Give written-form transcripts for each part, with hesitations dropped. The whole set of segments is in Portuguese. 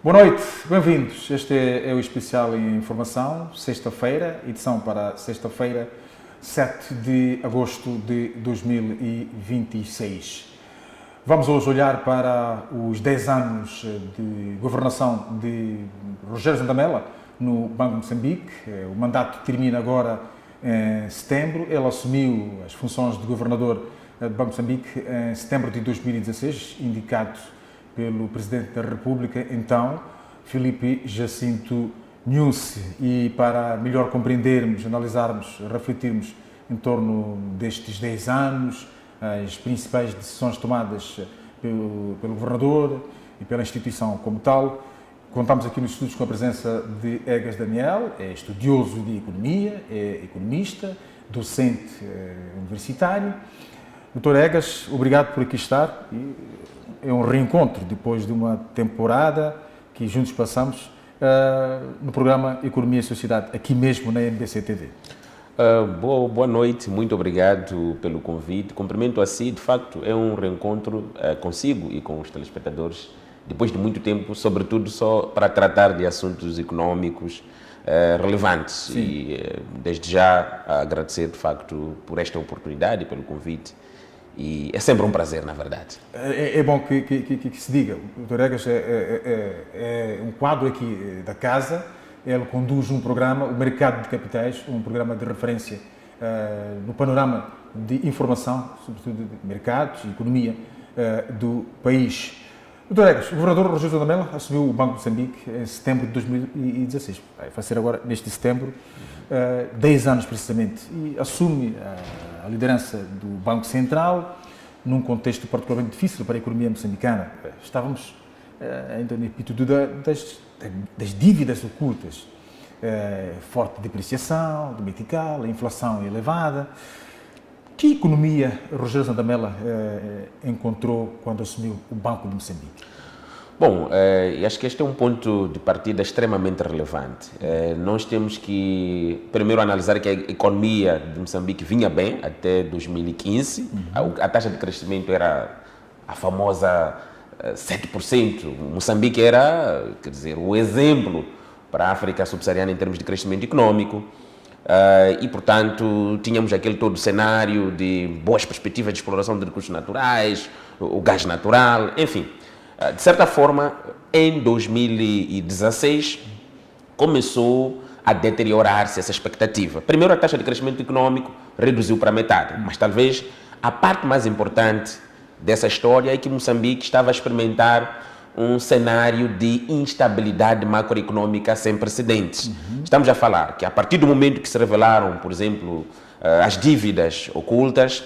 Boa noite, bem-vindos. Este é o especial em informação, sexta-feira, edição para sexta-feira, 7 de agosto de 2026. Vamos hoje olhar para os 10 anos de governação de Rogério Zandamela no Banco de Moçambique. O mandato termina agora em setembro. Ele assumiu as funções de governador do Banco de Moçambique em setembro de 2016, indicado pelo Presidente da República, então, Filipe Jacinto Nyusi. E para melhor compreendermos, analisarmos, refletirmos em torno destes 10 anos, as principais decisões tomadas pelo Governador e pela instituição como tal, contamos aqui nos estudos com a presença de Egas Daniel, é estudioso de economia, é economista, docente universitário. Doutor Egas, obrigado por aqui estar. É um reencontro depois de uma temporada que juntos passamos no programa Economia e Sociedade, aqui mesmo na MBC TV. Boa noite, muito obrigado pelo convite. Cumprimento a si, de facto é um reencontro consigo e com os telespectadores, depois de muito tempo, sobretudo só para tratar de assuntos económicos relevantes. Sim. E desde já agradecer de facto por esta oportunidade, pelo convite. E é sempre um prazer, na verdade. É bom que se diga. O Dr. Egas é um quadro aqui da casa. Ele conduz um programa, o Mercado de Capitais, um programa de referência no panorama de informação, sobretudo de mercados e economia do país. Dr. Egas, o governador Rogério Zandamela assumiu o Banco de Moçambique em setembro de 2016. Vai ser agora, neste setembro, 10 anos precisamente. E assume a liderança do Banco Central num contexto particularmente difícil para a economia moçambicana. Estávamos ainda no epíteto das dívidas ocultas, forte depreciação do metical, a inflação elevada. Que economia Rogério Zandamela encontrou quando assumiu o Banco de Moçambique? Bom, acho que este é um ponto de partida extremamente relevante. Nós temos que primeiro analisar que a economia de Moçambique vinha bem até 2015. A taxa de crescimento era a famosa 7%. Moçambique era, quer dizer, o exemplo para a África subsaariana em termos de crescimento econômico. E, portanto, tínhamos aquele todo cenário de boas perspectivas de exploração de recursos naturais, o gás natural, enfim. De certa forma, em 2016, começou a deteriorar-se essa expectativa. Primeiro, a taxa de crescimento econômico reduziu para metade, mas talvez a parte mais importante dessa história é que Moçambique estava a experimentar um cenário de instabilidade macroeconômica sem precedentes. Estamos a falar que a partir do momento que se revelaram, por exemplo, as dívidas ocultas,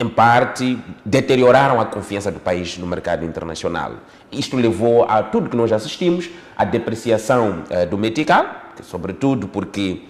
em parte deterioraram a confiança do país no mercado internacional. Isto levou a tudo que nós assistimos, a depreciação do metical, sobretudo porque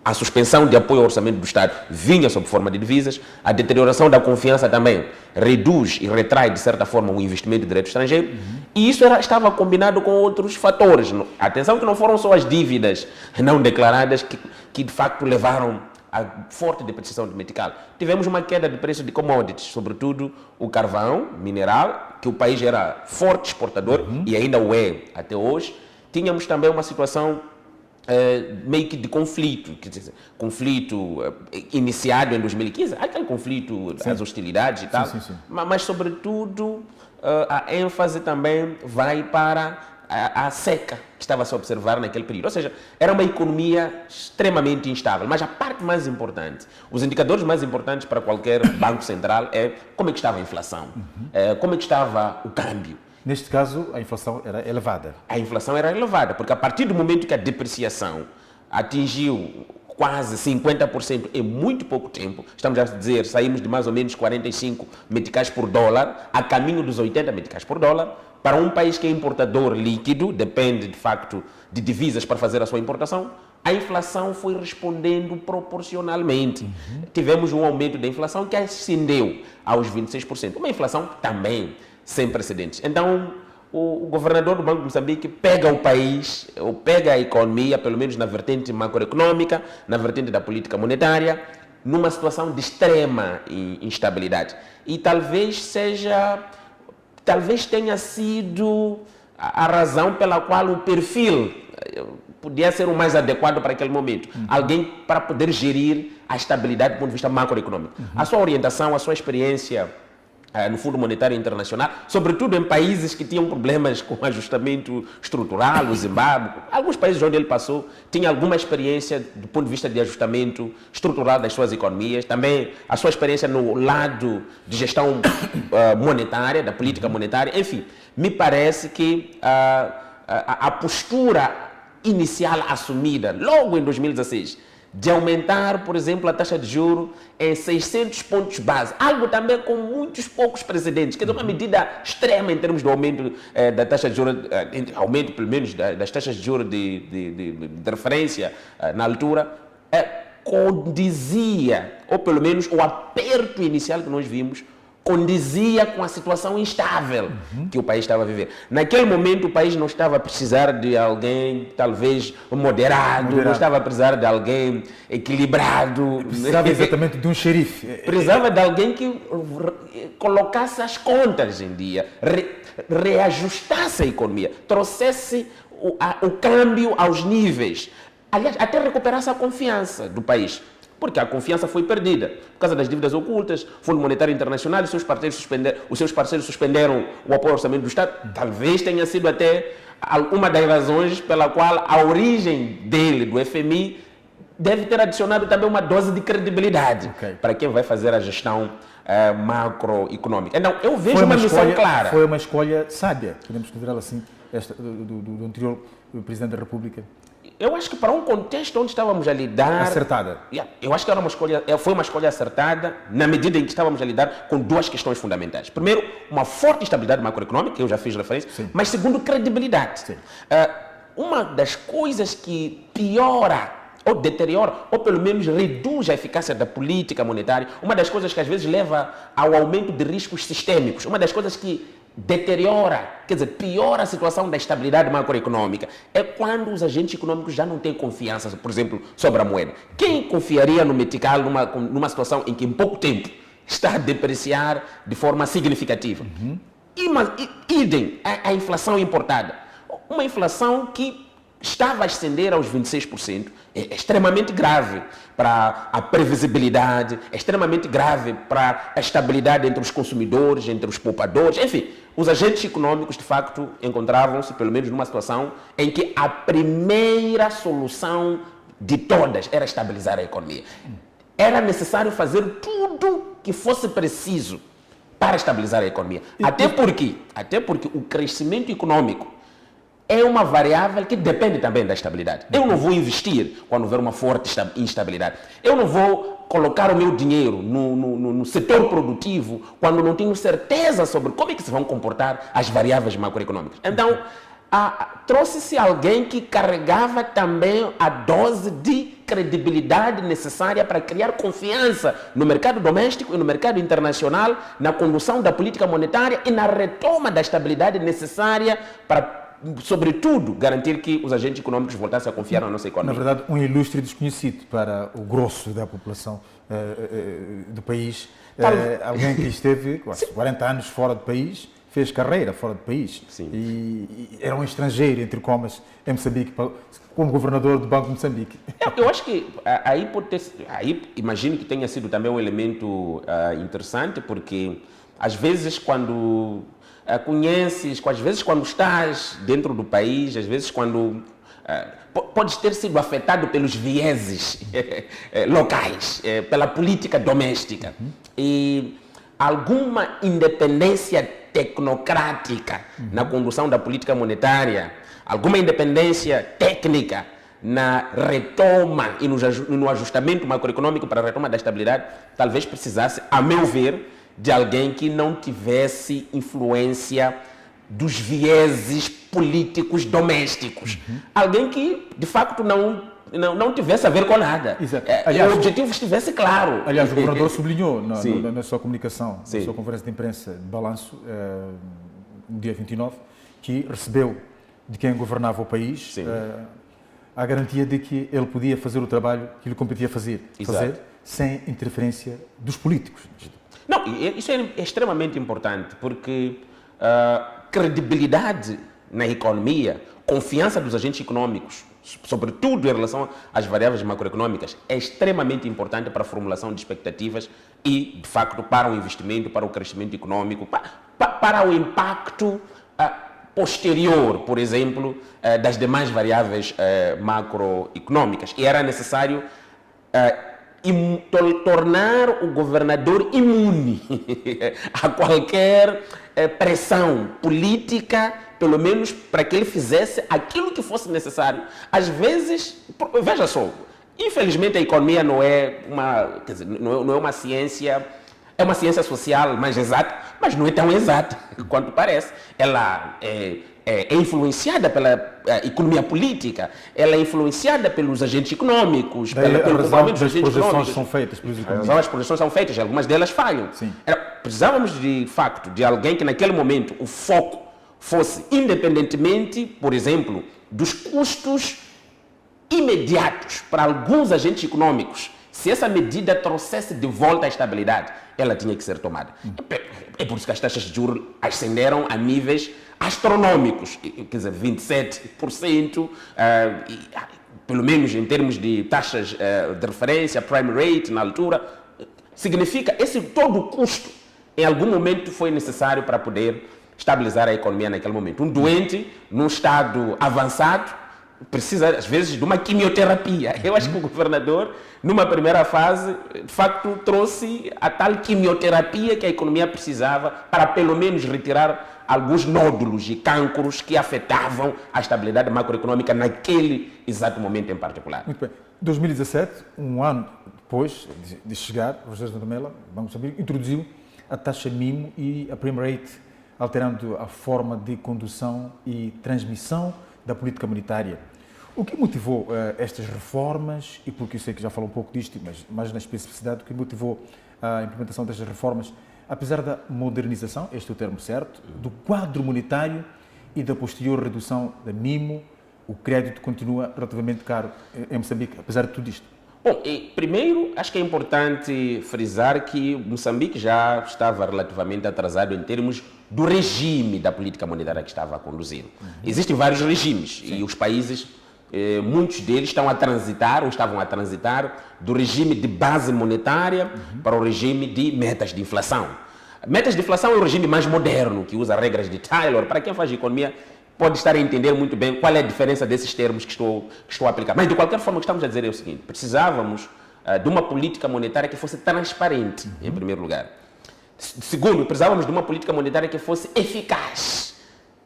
a suspensão de apoio ao orçamento do Estado vinha sob forma de divisas, a deterioração da confiança também reduz e retrai, de certa forma, o investimento direto estrangeiro, e isso estava combinado com outros fatores. Atenção que não foram só as dívidas não declaradas que de facto levaram a forte depreciação do metical. Tivemos uma queda de preço de commodities, sobretudo o carvão mineral, que o país era forte exportador e ainda o é até hoje. Tínhamos também uma situação meio que de conflito, quer dizer, conflito iniciado em 2015, aquele conflito, as hostilidades e tal, Sim. mas sobretudo a ênfase também vai para a seca que estava a se observar naquele período. Ou seja, era uma economia extremamente instável. Mas a parte mais importante, os indicadores mais importantes para qualquer banco central é como é que estava a inflação, como é que estava o câmbio. Neste caso, a inflação era elevada. A inflação era elevada, porque a partir do momento que a depreciação atingiu quase 50% em muito pouco tempo, estamos a dizer, saímos de mais ou menos 45 meticais por dólar, a caminho dos 80 meticais por dólar, para um país que é importador líquido, depende de facto de divisas para fazer a sua importação, a inflação foi respondendo proporcionalmente. Tivemos um aumento da inflação que ascendeu aos 26%, uma inflação também sem precedentes. Então, o governador do Banco de Moçambique pega o país, ou pega a economia, pelo menos na vertente macroeconômica, na vertente da política monetária, numa situação de extrema instabilidade. E talvez tenha sido a razão pela qual o perfil podia ser o mais adequado para aquele momento. Alguém para poder gerir a estabilidade do ponto de vista macroeconômico. A sua orientação, a sua experiência no Fundo Monetário Internacional, sobretudo em países que tinham problemas com ajustamento estrutural, o Zimbábue, alguns países onde ele passou, tinha alguma experiência do ponto de vista de ajustamento estrutural das suas economias, também a sua experiência no lado de gestão monetária, da política monetária, enfim, me parece que a postura inicial assumida logo em 2016 de aumentar, por exemplo, a taxa de juros em 600 pontos base, algo também com muitos poucos precedentes, quer dizer, uma medida extrema em termos do aumento da taxa de juros, aumento pelo menos das taxas de juros de referência na altura, condizia, ou pelo menos o aperto inicial que nós vimos, condizia com a situação instável que o país estava a viver. Naquele momento, o país não estava a precisar de alguém, talvez, moderado. Não estava a precisar de alguém equilibrado. Precisava exatamente de um xerife. Precisava de alguém que colocasse as contas em dia, reajustasse a economia, trouxesse o câmbio aos níveis. Aliás, até recuperasse a confiança do país. Porque a confiança foi perdida por causa das dívidas ocultas, Fundo Monetário Internacional e os seus parceiros suspenderam o apoio ao orçamento do Estado. Talvez tenha sido até uma das razões pela qual a origem dele, do FMI, deve ter adicionado também uma dose de credibilidade para quem vai fazer a gestão macroeconômica. Então, eu vejo uma missão clara. Foi uma escolha sábia, podemos considerá-la assim, do anterior Presidente da República. Eu acho que para um contexto onde estávamos a lidar... Acertada. Eu acho que foi uma escolha acertada na medida em que estávamos a lidar com duas questões fundamentais. Primeiro, uma forte estabilidade macroeconômica, que eu já fiz referência, mas segundo, credibilidade. Uma das coisas que piora ou deteriora, ou pelo menos reduz a eficácia da política monetária, uma das coisas que às vezes leva ao aumento de riscos sistêmicos, uma das coisas que deteriora, quer dizer, piora a situação da estabilidade macroeconômica, é quando os agentes econômicos já não têm confiança, por exemplo, sobre a moeda. Quem confiaria no metical numa situação em que em pouco tempo está a depreciar de forma significativa? Idem a inflação importada. Uma inflação que estava a ascender aos 26%, é extremamente grave para a previsibilidade, é extremamente grave para a estabilidade entre os consumidores, entre os poupadores, enfim, os agentes econômicos de facto encontravam-se, pelo menos numa situação em que a primeira solução de todas era estabilizar a economia. Era necessário fazer tudo que fosse preciso para estabilizar a economia. Até porque o crescimento econômico é uma variável que depende também da estabilidade. Eu não vou investir quando houver uma forte instabilidade. Eu não vou colocar o meu dinheiro no setor produtivo quando não tenho certeza sobre como é que se vão comportar as variáveis macroeconômicas. Então, trouxe-se alguém que carregava também a dose de credibilidade necessária para criar confiança no mercado doméstico e no mercado internacional, na condução da política monetária e na retoma da estabilidade necessária para, sobretudo, garantir que os agentes econômicos voltassem a confiar na nossa economia. Na verdade, um ilustre desconhecido para o grosso da população do país. Alguém que esteve 40 anos fora do país, fez carreira fora do país. Sim. E era um estrangeiro, entre comas, em Moçambique, como governador do Banco de Moçambique. Eu acho que aí imagino que tenha sido também um elemento interessante, porque às vezes quando conheces, às vezes quando estás dentro do país, às vezes quando podes ter sido afetado pelos vieses locais, pela política doméstica e alguma independência tecnocrática na condução da política monetária, alguma independência técnica na retoma e no ajustamento macroeconômico para a retoma da estabilidade, talvez precisasse, a meu ver, de alguém que não tivesse influência dos vieses políticos domésticos. Alguém que, de facto, não tivesse a ver com nada. Aliás, o objetivo estivesse claro. Aliás, o governador sublinhou na sua comunicação, na sua conferência de imprensa de balanço, no dia 29, que recebeu de quem governava o país a garantia de que ele podia fazer o trabalho que lhe competia fazer sem interferência dos políticos. Não, isso é extremamente importante, porque credibilidade na economia, confiança dos agentes econômicos, sobretudo em relação às variáveis macroeconômicas, é extremamente importante para a formulação de expectativas e, de facto, para o investimento, para o crescimento econômico, para o impacto posterior, por exemplo, das demais variáveis macroeconômicas. E era necessário tornar o governador imune a qualquer pressão política, pelo menos para que ele fizesse aquilo que fosse necessário. Às vezes, veja só, infelizmente a economia não é uma, quer dizer, não é uma ciência, é uma ciência social mais exata, mas não é tão exata quanto parece. Ela é influenciada pela economia política, ela é influenciada pelos agentes econômicos, pelo comportamento dos agentes econômicos. São feitas pelos As projeções são feitas, algumas delas falham. Precisávamos, de facto, de alguém que naquele momento o foco fosse independentemente, por exemplo, dos custos imediatos para alguns agentes econômicos. Se essa medida trouxesse de volta a estabilidade, ela tinha que ser tomada. É por isso que as taxas de juros ascenderam a níveis astronômicos, quer dizer, 27%, pelo menos em termos de taxas de referência, prime rate na altura. Significa esse todo o custo, em algum momento foi necessário para poder estabilizar a economia naquele momento. Um doente, num estado avançado, precisa, às vezes, de uma quimioterapia. Eu acho que o governador, numa primeira fase, de facto, trouxe a tal quimioterapia que a economia precisava para, pelo menos, retirar alguns nódulos e cancros que afetavam a estabilidade macroeconômica naquele exato momento em particular. Muito bem. 2017, um ano depois de chegar, Rogério Santa Mela, Banco de Moçambique, introduziu a taxa mínima e a prime rate, alterando a forma de condução e transmissão da política monetária. O que motivou estas reformas, e porque eu sei que já falou um pouco disto, mas mais na especificidade, o que motivou a implementação destas reformas, apesar da modernização, este é o termo certo, do quadro monetário e da posterior redução da mimo, o crédito continua relativamente caro em Moçambique, apesar de tudo isto? Bom, primeiro, acho que é importante frisar que Moçambique já estava relativamente atrasado em termos do regime da política monetária que estava a conduzir. Existem vários regimes. Sim. E os países, muitos deles estão a transitar ou estavam a transitar do regime de base monetária para o regime de metas de inflação. Metas de inflação é o regime mais moderno, que usa regras de Taylor. Para quem faz economia, pode estar a entender muito bem qual é a diferença desses termos que estou a aplicar. Mas, de qualquer forma, o que estamos a dizer é o seguinte: precisávamos de uma política monetária que fosse transparente, em primeiro lugar. Segundo, precisávamos de uma política monetária que fosse eficaz,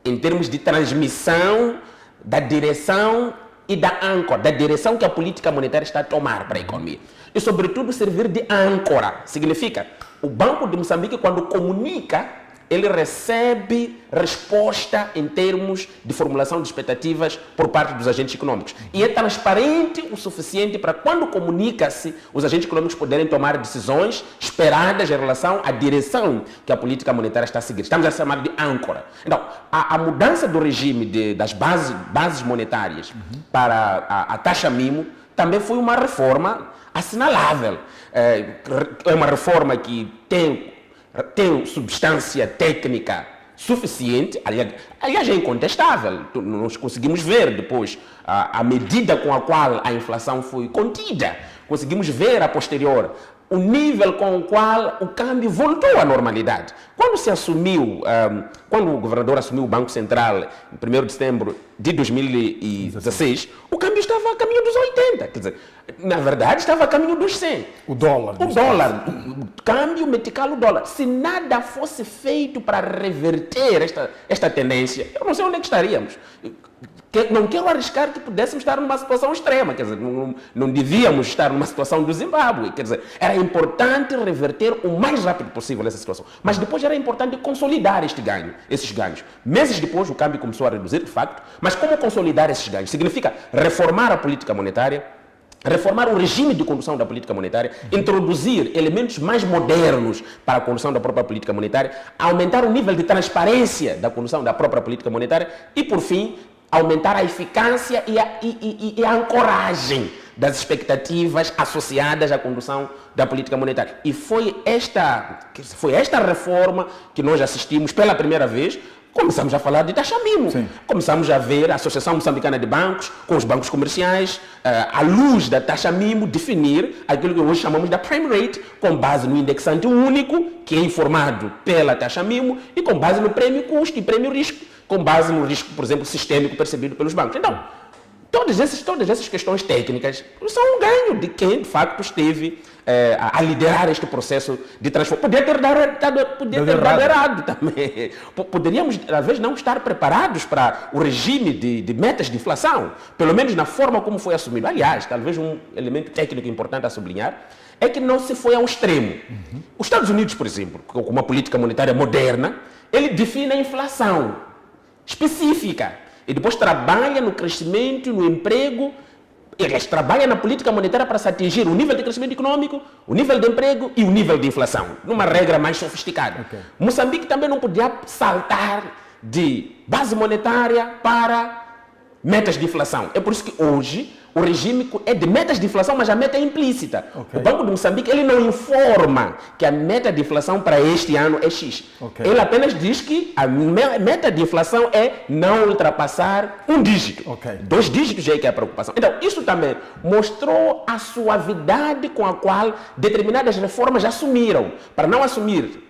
em termos de transmissão da direção e da âncora, da direção que a política monetária está a tomar para a economia. E, sobretudo, servir de âncora. Significa, o Banco de Moçambique, quando comunica, ele recebe resposta em termos de formulação de expectativas por parte dos agentes econômicos. E é transparente o suficiente para, quando comunica-se, os agentes econômicos poderem tomar decisões esperadas em relação à direção que a política monetária está a seguir. Estamos a chamar de âncora. Então, a mudança do regime das bases monetárias para a taxa mínima também foi uma reforma assinalável. É uma reforma que tem substância técnica suficiente, aliás é incontestável. Nós conseguimos ver depois a medida com a qual a inflação foi contida, conseguimos ver a posterior o nível com o qual o câmbio voltou à normalidade. Quando se assumiu, quando o governador assumiu o Banco Central em 1º de setembro de 2016, o câmbio estava a caminho dos 80, quer dizer, na verdade estava a caminho dos 100. O dólar, o câmbio metical, o dólar. Se nada fosse feito para reverter esta tendência, eu não sei onde é que estaríamos. Não quero arriscar que pudéssemos estar numa situação extrema, quer dizer, não devíamos estar numa situação do Zimbábue, quer dizer, era importante reverter o mais rápido possível essa situação, mas depois era importante consolidar esses ganhos. Meses depois o câmbio começou a reduzir, de facto, mas como consolidar esses ganhos? Significa reformar a política monetária, reformar o regime de condução da política monetária, introduzir elementos mais modernos para a condução da própria política monetária, aumentar o nível de transparência da condução da própria política monetária e, por fim, aumentar a eficácia e a ancoragem das expectativas associadas à condução da política monetária. E foi esta reforma que nós assistimos pela primeira vez, começamos a falar de taxa-mínimo. Sim. Começamos a ver a Associação Moçambicana de Bancos com os bancos comerciais, à luz da taxa-mínimo, definir aquilo que hoje chamamos da prime rate, com base no indexante único, que é informado pela taxa-mínimo, e com base no prêmio custo e prêmio risco, com base no risco, por exemplo, sistêmico percebido pelos bancos. Então, todas essas questões técnicas são um ganho de quem, de facto, esteve a liderar este processo de transformação. Podia ter dado errado também. Poderíamos, às vezes, não estar preparados para o regime de metas de inflação, pelo menos na forma como foi assumido. Aliás, talvez um elemento técnico importante a sublinhar é que não se foi ao extremo. Os Estados Unidos, por exemplo, com uma política monetária moderna, ele define a inflação específica e depois trabalha no crescimento, no emprego. Eles trabalham na política monetária para se atingir o nível de crescimento econômico, o nível de emprego e o nível de inflação, numa regra mais sofisticada. Okay. Moçambique também não podia saltar de base monetária para metas de inflação. É por isso que hoje o regime é de metas de inflação, mas a meta é implícita. Okay. O Banco de Moçambique ele não informa que a meta de inflação para este ano é X. Okay. Ele apenas diz que a meta de inflação é não ultrapassar um dígito. Okay. 2 dígitos já é que é a preocupação. Então, isso também mostrou a suavidade com a qual determinadas reformas assumiram. Para não assumir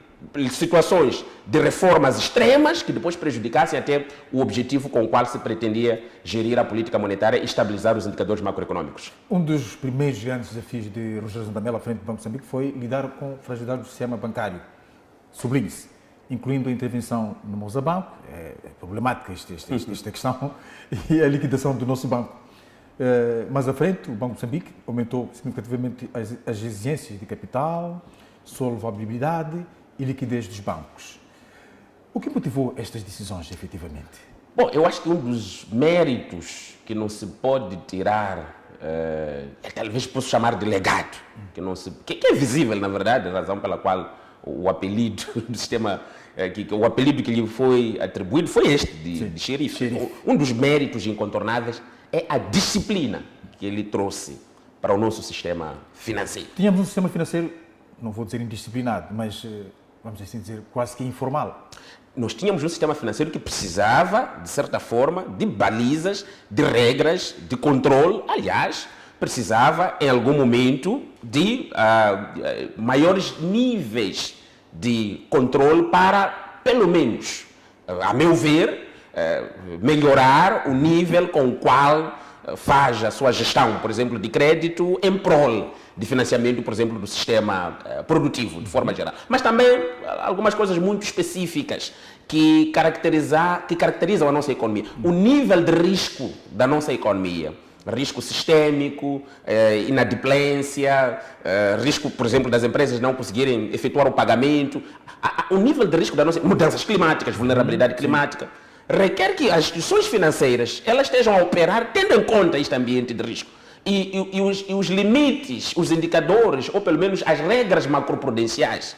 situações de reformas extremas que depois prejudicassem até o objetivo com o qual se pretendia gerir a política monetária e estabilizar os indicadores macroeconômicos. Um dos primeiros grandes desafios de Rogério Zandamela à frente do Banco de Moçambique foi lidar com a fragilidade do sistema bancário. Sublinhe-se, incluindo a intervenção no Moçambique, é problemática esta questão, e a liquidação do nosso banco. Mais à frente, o Banco de Moçambique aumentou significativamente as exigências de capital, solvabilidade e liquidez dos bancos. O que motivou estas decisões, efetivamente? Bom, eu acho que um dos méritos que não se pode tirar, talvez posso chamar de legado, que é visível, na verdade, a razão pela qual o apelido do sistema, o apelido que lhe foi atribuído foi este, de xerife. Um dos méritos incontornáveis é a disciplina que ele trouxe para o nosso sistema financeiro. Tínhamos um sistema financeiro, não vou dizer indisciplinado, mas vamos assim dizer, quase que informal. Nós tínhamos um sistema financeiro que precisava, de certa forma, de balizas, de regras, de controle. Aliás, precisava, em algum momento, de maiores níveis de controle para, pelo menos, a meu ver, melhorar o nível com o qual faz a sua gestão, por exemplo, de crédito em prol de financiamento, por exemplo, do sistema produtivo, de forma geral. Mas também algumas coisas muito específicas que caracterizam a nossa economia. O nível de risco da nossa economia, risco sistêmico, inadimplência, risco, por exemplo, das empresas não conseguirem efetuar o pagamento, o nível de risco da nossa mudanças climáticas, vulnerabilidade climática, requer que as instituições financeiras elas estejam a operar tendo em conta este ambiente de risco. E os limites, os indicadores, ou pelo menos as regras macroprudenciais,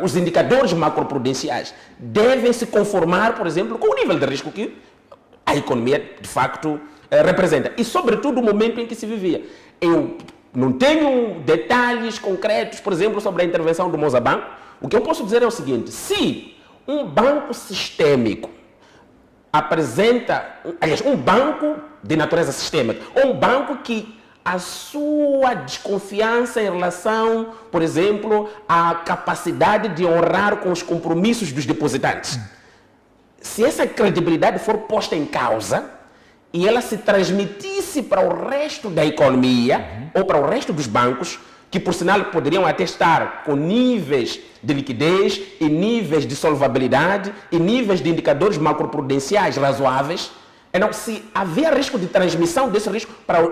os indicadores macroprudenciais devem se conformar, por exemplo, com o nível de risco que a economia, de facto, representa. E, sobretudo, o momento em que se vivia. Eu não tenho detalhes concretos, por exemplo, sobre a intervenção do Moçambique. O que eu posso dizer é o seguinte: se um banco sistêmico apresenta, aliás, um banco de natureza sistêmica, ou um banco que a sua desconfiança em relação, por exemplo, à capacidade de honrar com os compromissos dos depositantes, se essa credibilidade for posta em causa e ela se transmitisse para o resto da economia ou para o resto dos bancos, que por sinal poderiam até estar com níveis de liquidez e níveis de solvabilidade e níveis de indicadores macroprudenciais razoáveis, então, se haver risco de transmissão desse risco para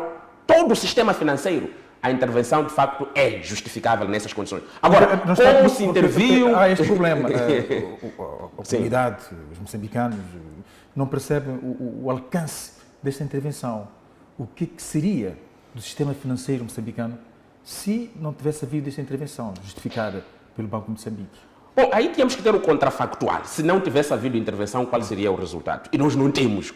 todo o sistema financeiro, a intervenção de facto é justificável nessas condições. Agora, como se interviu... Há este problema, a comunidade, os moçambicanos não percebem o alcance desta intervenção. O que seria do sistema financeiro moçambicano se não tivesse havido esta intervenção justificada pelo Banco de Moçambique? Bom, aí tínhamos que ter o contrafactual. Se não tivesse havido intervenção, qual seria o resultado? E nós não temos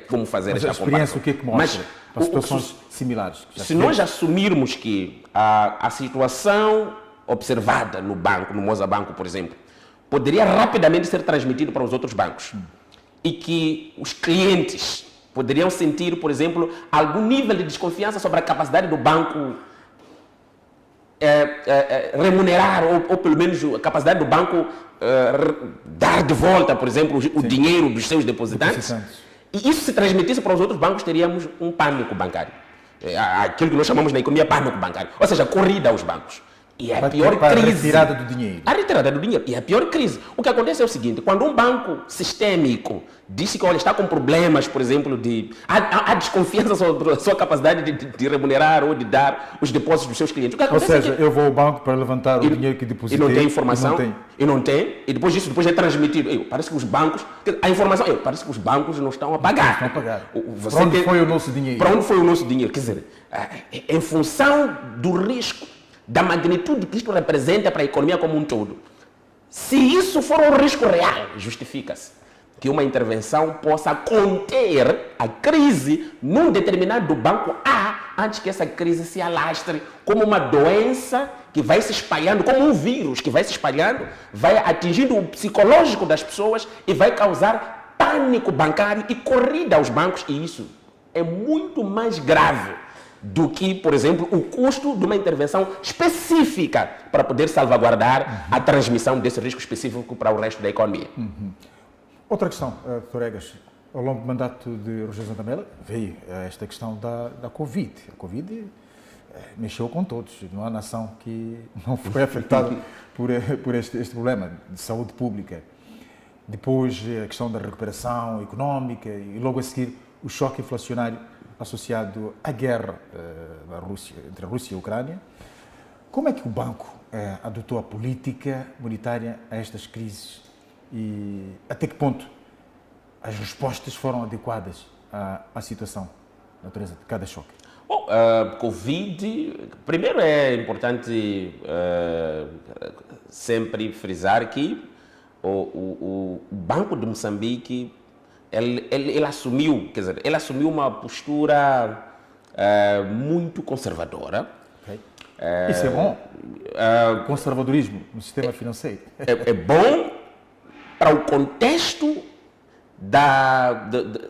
como fazer esta comparação. Mas a experiência, o que é que mostra para situações similares? Se nós assumirmos que a situação observada no banco, no Moçambique, por exemplo, poderia rapidamente ser transmitido para os outros bancos. E que os clientes poderiam sentir, por exemplo, algum nível de desconfiança sobre a capacidade do banco remunerar, ou pelo menos a capacidade do banco dar de volta, por exemplo, o dinheiro dos seus depositantes. E isso se transmitisse para os outros bancos, teríamos um pânico bancário. Aquilo que nós chamamos na economia pânico bancário. Ou seja, corrida aos bancos. E é a pior crise. A retirada do dinheiro. A retirada do dinheiro. E a pior crise. O que acontece é o seguinte, quando um banco sistêmico diz que olha, está com problemas, por exemplo, há desconfiança sobre a sua capacidade de remunerar ou de dar os depósitos dos seus clientes. O que acontece ou seja, eu vou ao banco para levantar o dinheiro que depositei. E não tem informação. E depois disso, depois é transmitido. Parece que os bancos... A informação... parece que os bancos não estão a pagar. Não estão a pagar. Para onde foi o nosso dinheiro? Para onde foi o nosso dinheiro? Quer dizer, em função do risco, da magnitude que isto representa para a economia como um todo. Se isso for um risco real, justifica-se que uma intervenção possa conter a crise num determinado banco A, antes que essa crise se alastre como uma doença que vai se espalhando, como um vírus que vai se espalhando, vai atingindo o psicológico das pessoas e vai causar pânico bancário e corrida aos bancos, e isso é muito mais grave do que, por exemplo, o custo de uma intervenção específica para poder salvaguardar a transmissão desse risco específico para o resto da economia. Outra questão, Dr. Egas, ao longo do mandato de Rogério Santamela veio esta questão da Covid. A Covid mexeu com todos, não há nação que não foi afetada por este problema de saúde pública. Depois a questão da recuperação económica e logo a seguir o choque inflacionário associado à guerra entre a Rússia e a Ucrânia. Como é que o banco adotou a política monetária a estas crises e até que ponto as respostas foram adequadas à situação, à natureza de cada choque? Bom, Covid, primeiro é importante sempre frisar que o Banco de Moçambique ele assumiu, quer dizer, ele assumiu uma postura muito conservadora. Okay. Isso é bom. Conservadorismo no sistema financeiro. É bom para o contexto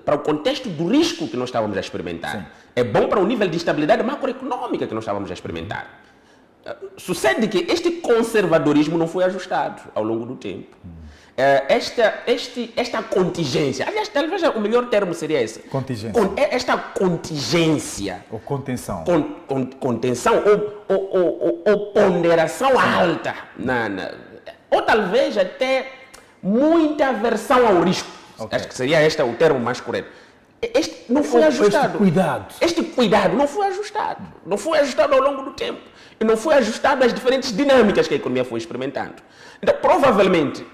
para o contexto do risco que nós estávamos a experimentar. Sim. É bom para o nível de estabilidade macroeconômica que nós estávamos a experimentar. Sucede que este conservadorismo não foi ajustado ao longo do tempo. Esta contingência, aliás, talvez o melhor termo seria esse. Contingência. Esta contingência. Ou contenção. Contenção ou ponderação alta. Ou talvez até muita aversão ao risco. Okay. Acho que seria o termo mais correto. Este não foi ajustado. Este cuidado não foi ajustado. Não foi ajustado ao longo do tempo. E não foi ajustado às diferentes dinâmicas que a economia foi experimentando. Então, provavelmente,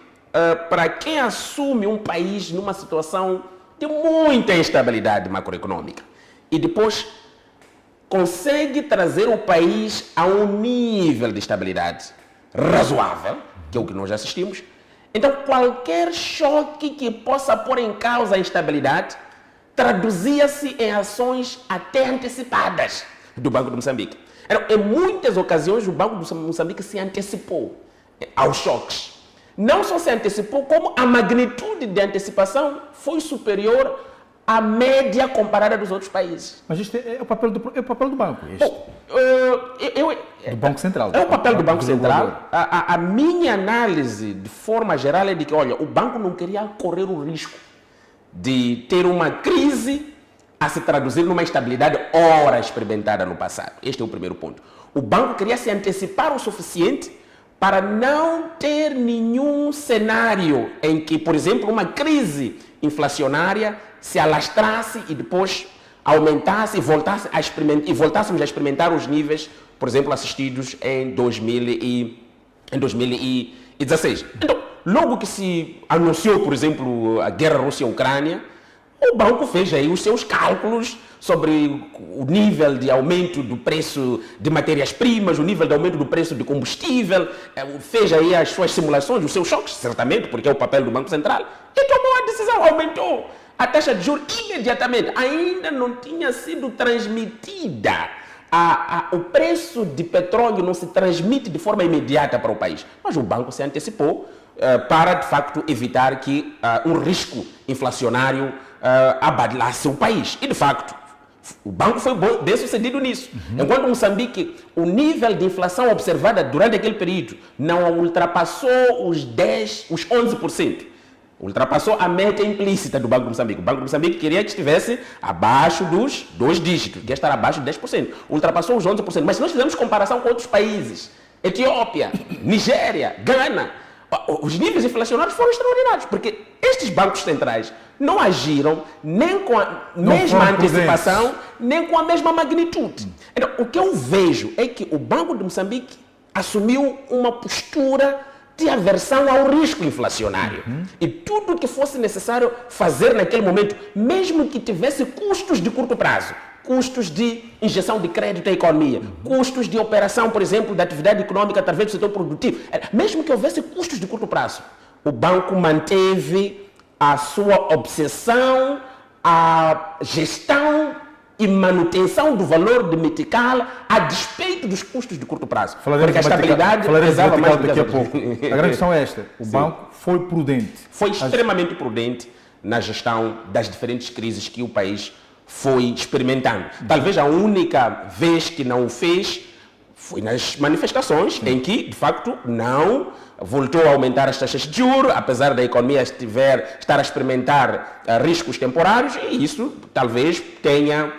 para quem assume um país numa situação de muita instabilidade macroeconômica e depois consegue trazer o país a um nível de estabilidade razoável, que é o que nós assistimos, então qualquer choque que possa pôr em causa a instabilidade traduzia-se em ações até antecipadas do Banco de Moçambique. Então, em muitas ocasiões, o Banco de Moçambique se antecipou aos choques. Não só se antecipou, como a magnitude de antecipação foi superior à média comparada dos outros países. Mas isto é o papel do banco? Do Banco Central. É o papel do Banco Central. A minha análise, de forma geral, é de que, olha, o banco não queria correr o risco de ter uma crise a se traduzir numa instabilidade ora experimentada no passado. Este é o primeiro ponto. O banco queria se antecipar o suficiente para não ter nenhum cenário em que, por exemplo, uma crise inflacionária se alastrasse e depois aumentasse e voltássemos a experimentar os níveis, por exemplo, assistidos em 2016. Então, logo que se anunciou, por exemplo, a guerra Rússia-Ucrânia, o banco fez aí os seus cálculos sobre o nível de aumento do preço de matérias-primas, o nível de aumento do preço de combustível, fez aí as suas simulações, os seus choques, certamente, porque é o papel do Banco Central, e tomou a decisão, aumentou a taxa de juros imediatamente. Ainda não tinha sido transmitida, o preço de petróleo não se transmite de forma imediata para o país, mas o banco se antecipou, para, de facto, evitar que um risco inflacionário abalasse o país. E, de facto, o banco foi bem sucedido nisso. Enquanto Moçambique, o nível de inflação observada durante aquele período não ultrapassou os 11%. Ultrapassou a meta implícita do Banco de Moçambique. O Banco de Moçambique queria que estivesse abaixo dos 2 dígitos, quer estar abaixo de 10%. Ultrapassou os 11%. Mas se nós fizermos comparação com outros países, Etiópia, Nigéria, Gana, os níveis inflacionários foram extraordinários, porque estes bancos centrais não agiram nem com a mesma antecipação, nem com a mesma magnitude. Então, o que eu vejo é que o Banco de Moçambique assumiu uma postura de aversão ao risco inflacionário. E tudo que fosse necessário fazer naquele momento, mesmo que tivesse custos de curto prazo, custos de injeção de crédito à economia, custos de operação, por exemplo, da atividade econômica através do setor produtivo, mesmo que houvesse custos de curto prazo, o banco manteve a sua obsessão, a gestão e manutenção do valor de metical a despeito dos custos de curto prazo. Porque a estabilidade pesava mais daqui a pouco. A grande questão é esta. O banco foi prudente. Foi extremamente prudente na gestão das diferentes crises que o país foi experimentando. Talvez a única vez que não o fez foi nas manifestações, em que, de facto, não voltou a aumentar as taxas de juros, apesar da economia estar a experimentar riscos temporários, e isso talvez tenha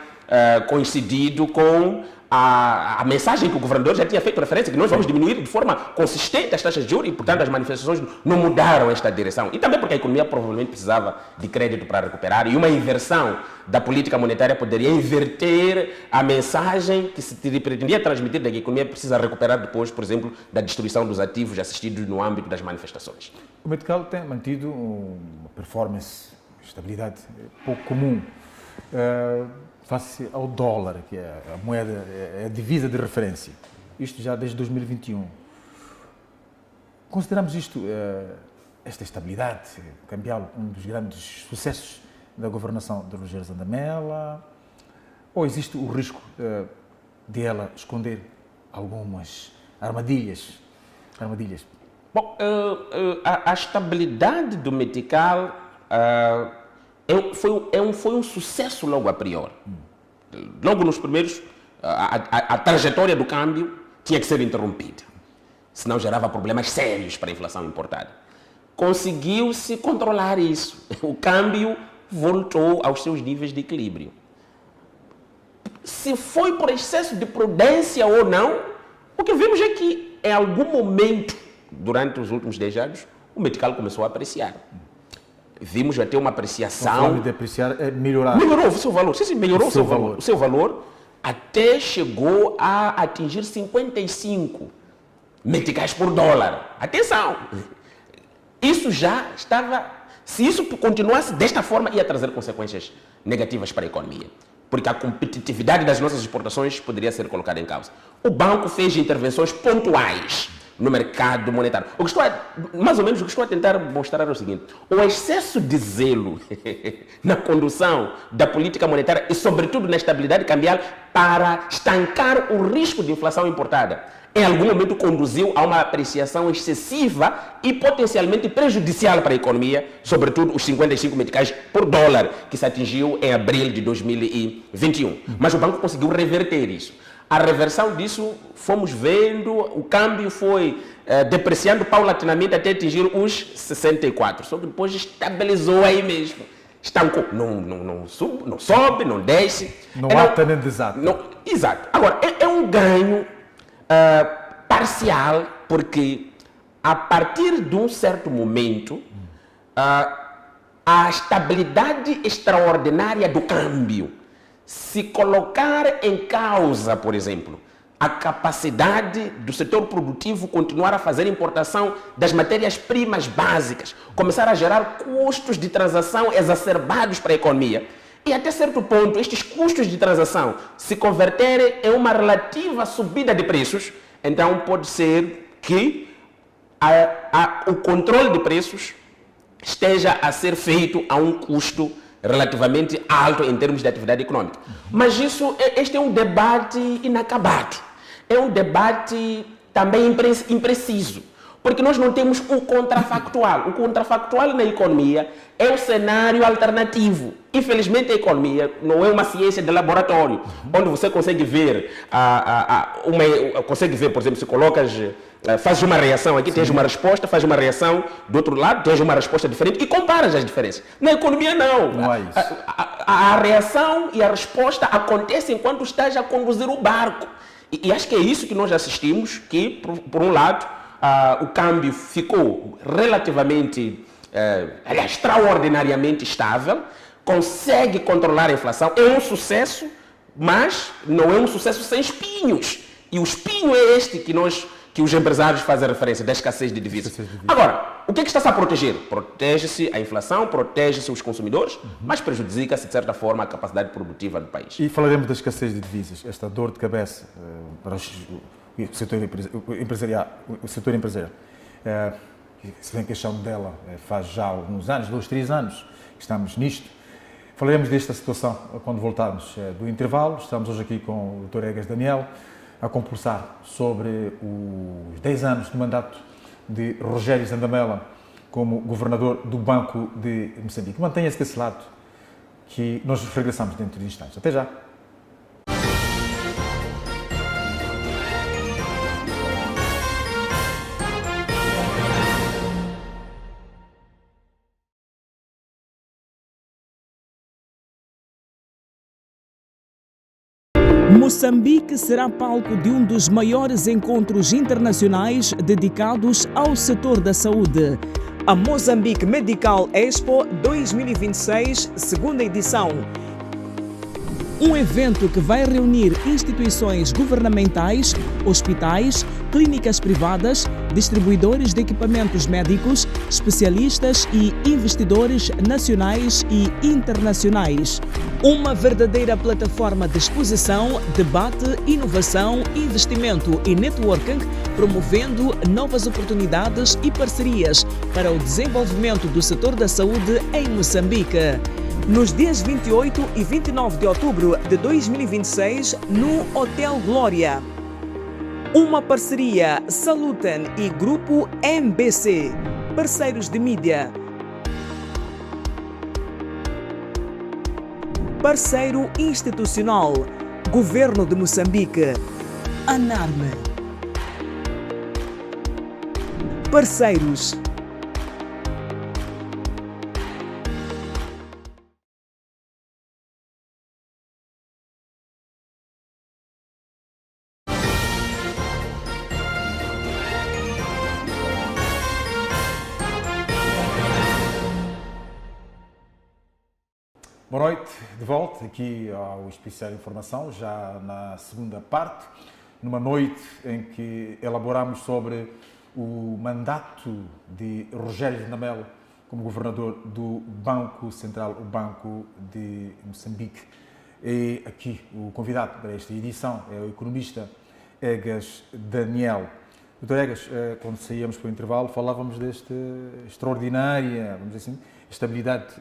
coincidido com a mensagem que o governador já tinha feito referência, que nós vamos diminuir de forma consistente as taxas de juros e, portanto, as manifestações não mudaram esta direção. E também porque a economia provavelmente precisava de crédito para recuperar, e uma inversão da política monetária poderia inverter a mensagem que se pretendia transmitir, da que a economia precisa recuperar depois, por exemplo, da destruição dos ativos assistidos no âmbito das manifestações. O Metical tem mantido uma performance, estabilidade pouco comum. Face ao dólar, que é a moeda, é a divisa de referência. Isto já desde 2021. Consideramos esta estabilidade cambial, um dos grandes sucessos da governação de Rogério Zandamela, ou existe o risco de ela esconder algumas armadilhas? Bom, a estabilidade do Metical foi um sucesso logo a priori. Logo nos primeiros, a trajetória do câmbio tinha que ser interrompida, senão gerava problemas sérios para a inflação importada. Conseguiu-se controlar isso. O câmbio voltou aos seus níveis de equilíbrio. Se foi por excesso de prudência ou não, o que vimos é que, em algum momento, durante os últimos 10 anos, o Metical começou a apreciar. Vimos até uma apreciação. O de apreciar é melhorar. Melhorou o seu valor. Sim, melhorou o seu valor. O seu valor até chegou a atingir 55 meticais por dólar. Atenção! Isso já estava. Se isso continuasse desta forma, ia trazer consequências negativas para a economia. Porque a competitividade das nossas exportações poderia ser colocada em causa. O banco fez intervenções pontuais no mercado monetário. Mais ou menos o que estou a tentar mostrar é o seguinte: o excesso de zelo na condução da política monetária e, sobretudo, na estabilidade cambial para estancar o risco de inflação importada, em algum momento conduziu a uma apreciação excessiva e potencialmente prejudicial para a economia, sobretudo os 55 meticais por dólar, que se atingiu em abril de 2021. Mas o banco conseguiu reverter isso. A reversão disso, fomos vendo, o câmbio foi depreciando paulatinamente até atingir os 64. Só que depois estabilizou aí mesmo. Estancou. Não sobe, não desce. Não ata nem desata. Exato. Agora, é um ganho parcial, porque a partir de um certo momento, a estabilidade extraordinária do câmbio, se colocar em causa, por exemplo, a capacidade do setor produtivo continuar a fazer importação das matérias-primas básicas, começar a gerar custos de transação exacerbados para a economia, e até certo ponto estes custos de transação se converterem em uma relativa subida de preços, então pode ser que o controle de preços esteja a ser feito a um custo relativamente alto em termos de atividade econômica. Mas este é um debate inacabado. É um debate também impreciso, Porque nós não temos o contrafactual. O contrafactual na economia é o cenário alternativo. Infelizmente, a economia não é uma ciência de laboratório, onde você consegue ver, consegue ver, por exemplo, se colocas, fazes uma reação, aqui tens uma resposta, fazes uma reação, do outro lado tens uma resposta diferente e comparas as diferenças. Na economia, não. Não é isso. A reação e a resposta acontecem enquanto estás a conduzir o barco. E acho que é isso que nós assistimos, que, por um lado, o câmbio ficou relativamente, extraordinariamente estável, consegue controlar a inflação, é um sucesso, mas não é um sucesso sem espinhos. E o espinho é este que os empresários fazem referência, da escassez de divisas. Agora, o que é que está-se a proteger? Protege-se a inflação, protege-se os consumidores, mas prejudica-se, de certa forma, a capacidade produtiva do país. E falaremos da escassez de divisas, esta dor de cabeça para o setor empresarial. Se bem que a questão dela faz já alguns anos, 2, 3 anos, que estamos nisto. Falaremos desta situação quando voltarmos do intervalo. Estamos hoje aqui com o Dr. Egas Daniel a conversar sobre os 10 anos de mandato de Rogério Zandamela como governador do Banco de Moçambique. Mantenha-se desse lado, que nós regressamos dentro de instantes. Até já! Moçambique será palco de um dos maiores encontros internacionais dedicados ao setor da saúde. A Mozambique Medical Expo 2026, segunda edição. Um evento que vai reunir instituições governamentais, hospitais, clínicas privadas, distribuidores de equipamentos médicos, especialistas e investidores nacionais e internacionais. Uma verdadeira plataforma de exposição, debate, inovação, investimento e networking, promovendo novas oportunidades e parcerias para o desenvolvimento do setor da saúde em Moçambique. Nos dias 28 e 29 de outubro de 2026, no Hotel Glória. Uma parceria Saluten e Grupo MBC, parceiros de mídia. Parceiro institucional, Governo de Moçambique, ANARME. Parceiros. Boa noite, de volta aqui ao Especial Informação, já na segunda parte, numa noite em que elaboramos sobre o mandato de Rogério Zandamela como governador do Banco Central, o Banco de Moçambique. E aqui o convidado para esta edição é o economista Egas Daniel. Doutor Egas, quando saíamos para o intervalo, falávamos desta extraordinária, vamos dizer assim, estabilidade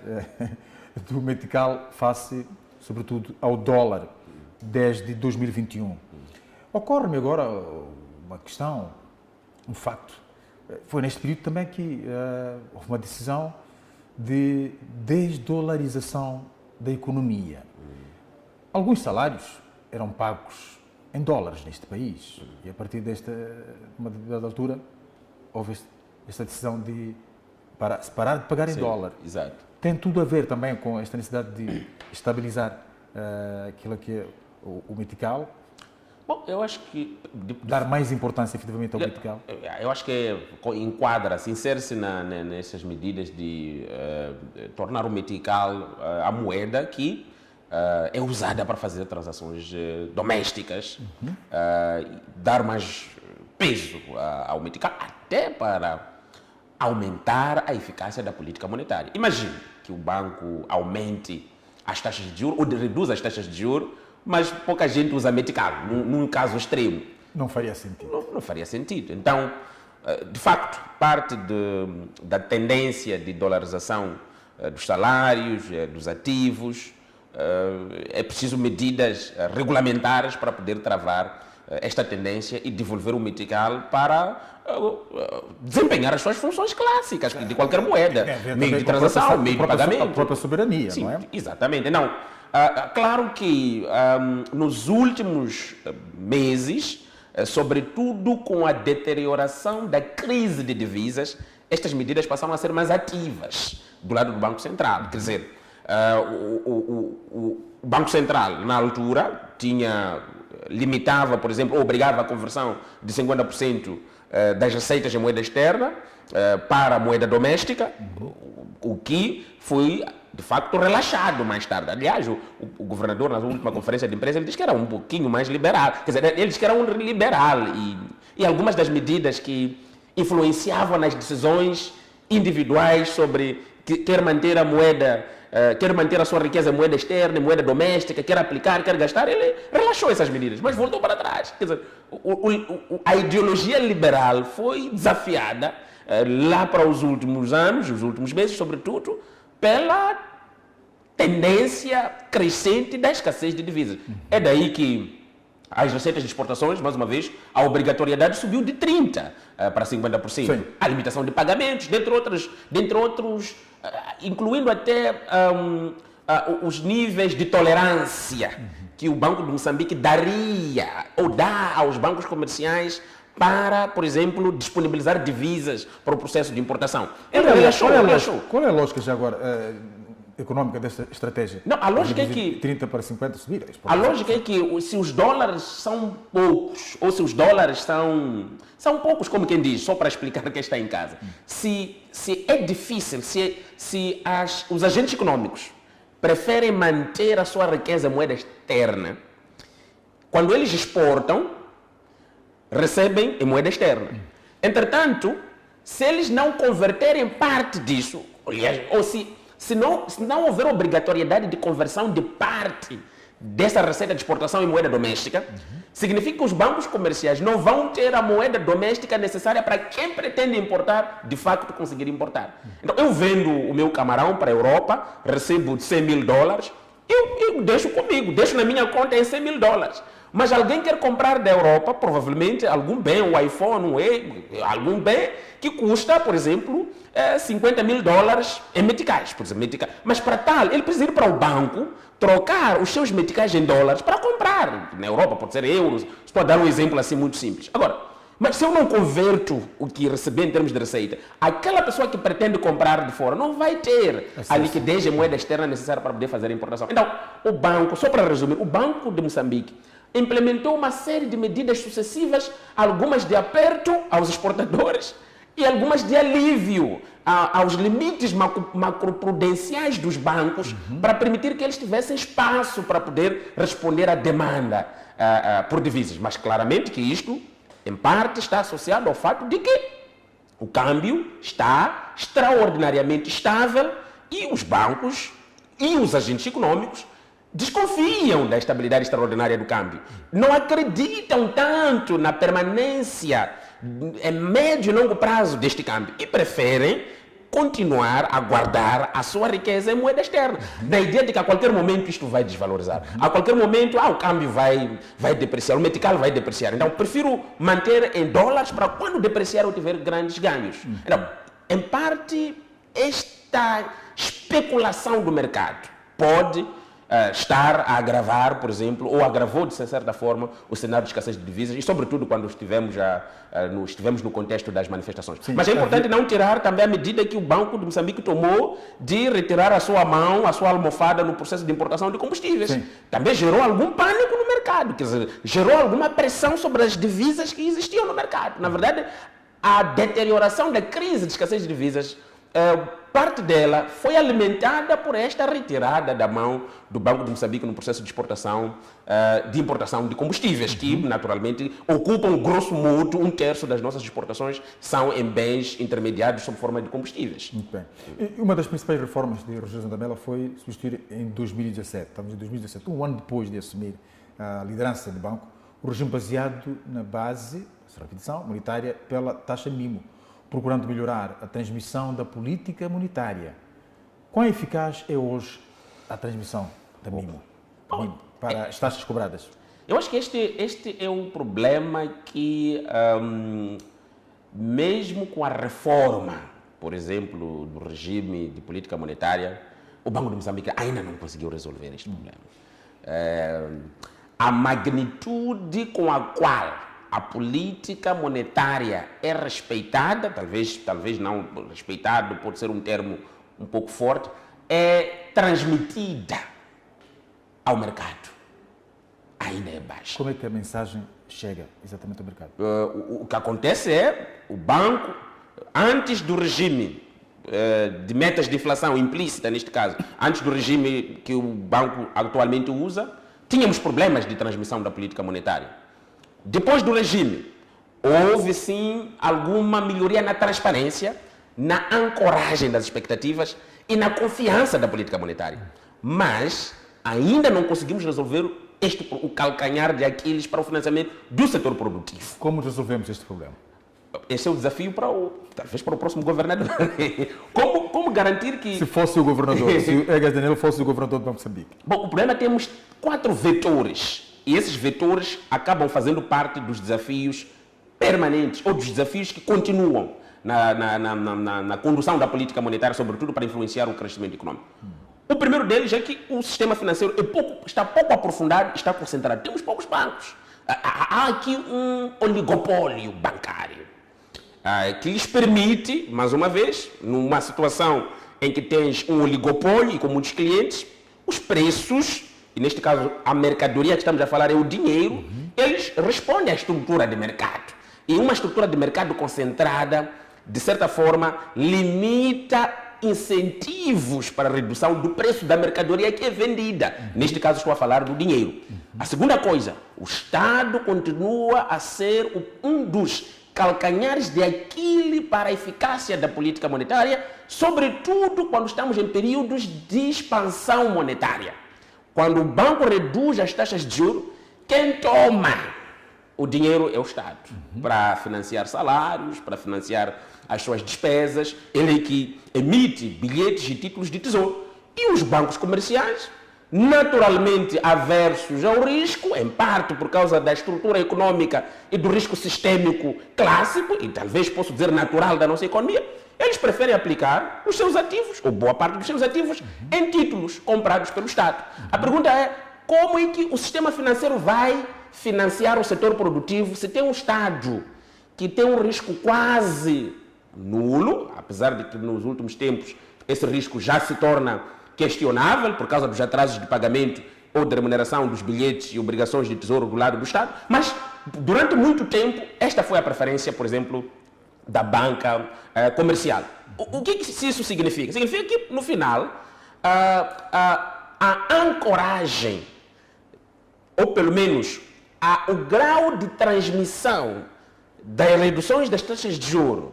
do metical face, sobretudo, ao dólar desde 2021. Ocorre-me agora uma questão, um facto. Foi neste período também que houve uma decisão de desdolarização da economia. Alguns salários eram pagos em dólares neste país e a partir desta uma determinada altura houve esta decisão de parar de pagar em dólar. Exato. Tem tudo a ver também com esta necessidade de estabilizar aquilo que é o metical? Bom, eu acho que... Dar mais importância, efetivamente, ao metical? Eu acho que enquadra-se, insere-se nessas medidas de tornar o metical a moeda que é usada para fazer transações domésticas, dar mais peso ao metical, até para aumentar a eficácia da política monetária. Imagine que o banco aumente as taxas de juros ou reduza as taxas de juros, mas pouca gente usa metical, num caso extremo. Não faria sentido. Não faria sentido. Então, de facto, parte da tendência de dolarização dos salários, dos ativos, é preciso medidas regulamentares para poder travar esta tendência e devolver o metical para desempenhar as suas funções clássicas de qualquer moeda, meio de transação, meio de pagamento. A própria soberania, sim, não é? Exatamente. Não, claro que nos últimos meses, sobretudo com a deterioração da crise de divisas, estas medidas passaram a ser mais ativas do lado do Banco Central. Quer dizer, o Banco Central, na altura, limitava, por exemplo, ou obrigava a conversão de 50% das receitas em moeda externa para a moeda doméstica, o que foi, de facto, relaxado mais tarde. Aliás, o governador, na última conferência de imprensa, ele disse que era um pouquinho mais liberal. Quer dizer, ele disse que era um liberal e algumas das medidas que influenciavam nas decisões individuais sobre quer manter a moeda, quer manter a sua riqueza em moeda externa, em moeda doméstica, quer aplicar, quer gastar, ele relaxou essas medidas, mas voltou para trás. Quer dizer, a ideologia liberal foi desafiada lá para os últimos anos, os últimos meses, sobretudo, pela tendência crescente da escassez de divisas. É daí que as receitas de exportações, mais uma vez, a obrigatoriedade subiu de 30% para 50%. Sim. A limitação de pagamentos, dentre outros, incluindo até os níveis de tolerância que o Banco de Moçambique daria ou dá aos bancos comerciais para, por exemplo, disponibilizar divisas para o processo de importação. Qual é a lógica já agora econômica dessa estratégia? Não, a lógica é que 30 para 50 subir. A lógica é que se os dólares são poucos, ou se os dólares são poucos, como quem diz, só para explicar quem está em casa. Se é difícil, se os agentes econômicos preferem manter a sua riqueza em moeda externa, quando eles exportam, recebem em moeda externa. Entretanto, se eles não converterem parte disso, ou se não houver obrigatoriedade de conversão de parte dessa receita de exportação em moeda doméstica, significa que os bancos comerciais não vão ter a moeda doméstica necessária para quem pretende importar, de facto, conseguir importar. Então, eu vendo o meu camarão para a Europa, recebo $100 mil, eu deixo comigo, deixo na minha conta em $100 mil. Mas alguém quer comprar da Europa, provavelmente, algum bem, um iPhone, algum bem que custa, por exemplo, $50 mil em meticais, por exemplo. Mas para tal, ele precisa ir para o banco, trocar os seus meticais em dólares para comprar. Na Europa pode ser euros, você pode dar um exemplo assim muito simples. Agora, mas se eu não converto o que recebi em termos de receita, aquela pessoa que pretende comprar de fora não vai ter a liquidez em moeda externa necessária para poder fazer a importação. Então, o banco, só para resumir, o Banco de Moçambique implementou uma série de medidas sucessivas, algumas de aperto aos exportadores e algumas de alívio aos limites macroprudenciais dos bancos para permitir que eles tivessem espaço para poder responder à demanda por divisas. Mas claramente que isto, em parte, está associado ao fato de que o câmbio está extraordinariamente estável e os bancos e os agentes econômicos desconfiam da estabilidade extraordinária do câmbio. Não acreditam tanto na permanência em médio e longo prazo deste câmbio e preferem continuar a guardar a sua riqueza em moeda externa, na ideia de que a qualquer momento isto vai desvalorizar. A qualquer momento, o câmbio vai depreciar, o metical vai depreciar. Então, prefiro manter em dólares para quando depreciar eu tiver grandes ganhos. Então, em parte, esta especulação do mercado pode estar a agravar, por exemplo, ou agravou de certa forma o cenário de escassez de divisas e sobretudo quando estivemos no contexto das manifestações. Sim, mas é importante não tirar também a medida que o Banco de Moçambique tomou de retirar a sua mão, a sua almofada no processo de importação de combustíveis. Sim. Também gerou algum pânico no mercado, quer dizer, gerou alguma pressão sobre as divisas que existiam no mercado. Na verdade, a deterioração da crise de escassez de divisas, parte dela foi alimentada por esta retirada da mão do Banco de Moçambique no processo de exportação, de importação de combustíveis, que naturalmente ocupam, grosso modo, 1/3 das nossas exportações são em bens intermediários sob forma de combustíveis. Muito bem. E uma das principais reformas de Rogério Zandamela foi substituir em 2017, estamos em 2017, um ano depois de assumir a liderança do banco, o regime baseado na base, a repetição, monetária pela taxa mínima, procurando melhorar a transmissão da política monetária. Quão eficaz é hoje a transmissão da mínima para as taxas cobradas? Eu acho que este é um problema que, mesmo com a reforma, por exemplo, do regime de política monetária, o Banco de Moçambique ainda não conseguiu resolver este problema. A magnitude com a qual a política monetária é respeitada, talvez não respeitado, pode ser um termo um pouco forte, é transmitida ao mercado. Ainda é baixa. Como é que a mensagem chega exatamente ao mercado? O que acontece é o banco, antes do regime de metas de inflação implícita, neste caso, antes do regime que o banco atualmente usa, tínhamos problemas de transmissão da política monetária. Depois do regime, houve sim alguma melhoria na transparência, na ancoragem das expectativas e na confiança da política monetária. Mas ainda não conseguimos resolver o calcanhar de Aquiles para o financiamento do setor produtivo. Como resolvemos este problema? Esse é o desafio talvez para o próximo governador. Como garantir que... Se fosse o governador, se o Egas Daniel fosse o governador de Moçambique? Bom, o problema é que temos 4 vetores. E esses vetores acabam fazendo parte dos desafios permanentes, ou dos desafios que continuam na condução da política monetária, sobretudo para influenciar o crescimento econômico. O primeiro deles é que o sistema financeiro está pouco aprofundado, está concentrado. Temos poucos bancos. Há aqui um oligopólio bancário que lhes permite, mais uma vez, numa situação em que tens um oligopólio e com muitos clientes, os preços, e neste caso a mercadoria que estamos a falar é o dinheiro, eles respondem à estrutura de mercado. E uma estrutura de mercado concentrada, de certa forma, limita incentivos para a redução do preço da mercadoria que é vendida. Neste caso estou a falar do dinheiro. A segunda coisa, o Estado continua a ser um dos calcanhares de Aquiles para a eficácia da política monetária, sobretudo quando estamos em períodos de expansão monetária. Quando o banco reduz as taxas de juros, quem toma o dinheiro é o Estado, para financiar salários, para financiar as suas despesas. Ele é que emite bilhetes e títulos de tesouro. E os bancos comerciais, naturalmente aversos ao risco, em parte por causa da estrutura econômica e do risco sistêmico clássico, e talvez posso dizer natural da nossa economia, eles preferem aplicar os seus ativos, ou boa parte dos seus ativos, em títulos comprados pelo Estado. A pergunta é, como é que o sistema financeiro vai financiar o setor produtivo se tem um Estado que tem um risco quase nulo, apesar de que nos últimos tempos esse risco já se torna questionável por causa dos atrasos de pagamento ou de remuneração dos bilhetes e obrigações de tesouro do lado do Estado, mas durante muito tempo esta foi a preferência, por exemplo, da banca comercial. O que isso significa? Significa que, no final, a ancoragem, ou pelo menos o grau de transmissão das reduções das taxas de juros